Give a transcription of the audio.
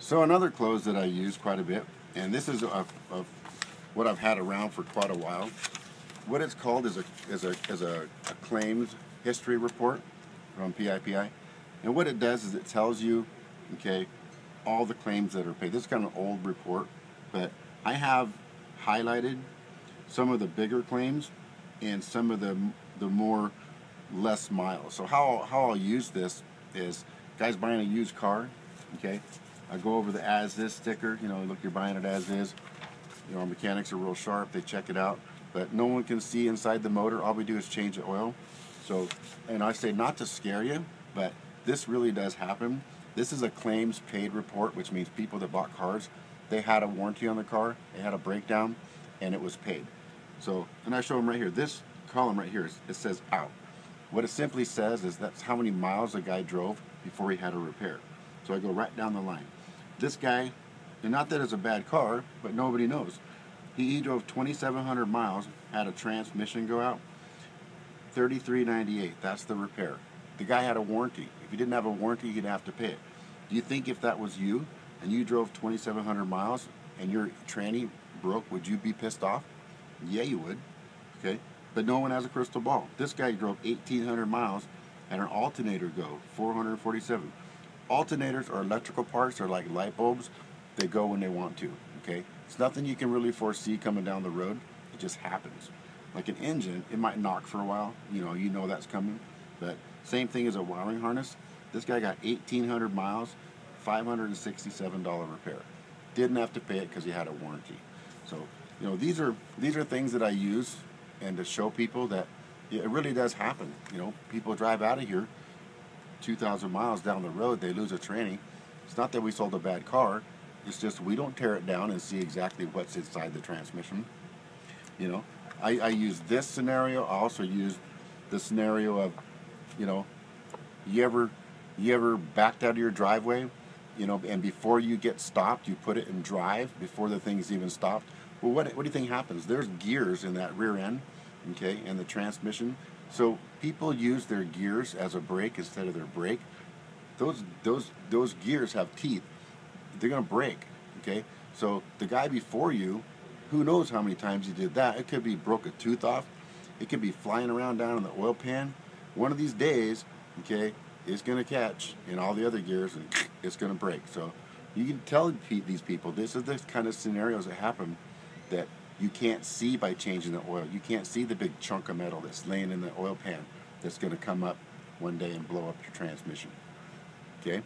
So another close that I use quite a bit, and this is what I've had around for quite a while. What it's called is a claims history report from PIPI, and what it does is it tells you, okay, all the claims that are paid. This is kind of an old report, but I have highlighted some of the bigger claims and some of the more less miles. So how I'll use this is, guys buying a used car, okay, I go over the as is sticker, look, you're buying it as is. Our mechanics are real sharp, they check it out, but no one can see inside the motor. All we do is change the oil. So, and I say not to scare you, but this really does happen. This is a claims paid report, which means people that bought cars, they had a warranty on the car, they had a breakdown, and it was paid. So, and I show them right here, this column right here, it says out. What it simply says is that's how many miles a guy drove before he had a repair. So I go right down the line. This guy, and not that it's a bad car, but nobody knows. He drove 2,700 miles, had a transmission go out, $33.98. That's the repair. The guy had a warranty. If he didn't have a warranty, he'd have to pay it. Do you think if that was you and you drove 2,700 miles and your tranny broke, would you be pissed off? Yeah, you would. Okay, but no one has a crystal ball. This guy drove 1,800 miles, had an alternator go 447. Alternators or electrical parts are like light bulbs. They go when they want to. Okay, it's nothing you can really foresee coming down the road. It just happens. Like an engine, it might knock for a while. You know that's coming. But same thing as a wiring harness. This guy got 1,800 miles, $567 repair. Didn't have to pay it because he had a warranty. So these are things that I use and to show people that it really does happen. People drive out of here 2,000 miles down the road, they lose a tranny. It's not that we sold a bad car. It's just we don't tear it down and see exactly what's inside the transmission. I use this scenario. I also use the scenario of, you ever backed out of your driveway, and before you get stopped, you put it in drive before the thing's even stopped. Well, what do you think happens? There's gears in that rear end, okay, and the transmission. So people use their gears as a brake instead of their brake. Those gears have teeth. They're gonna break, okay? So the guy before you, who knows how many times he did that? It could be broke a tooth off. It could be flying around down in the oil pan. One of these days, okay, it's gonna catch in all the other gears and it's gonna break. So you can tell these people this is the kind of scenarios that happen that you can't see by changing the oil. You can't see the big chunk of metal that's laying in the oil pan that's going to come up one day and blow up your transmission. Okay?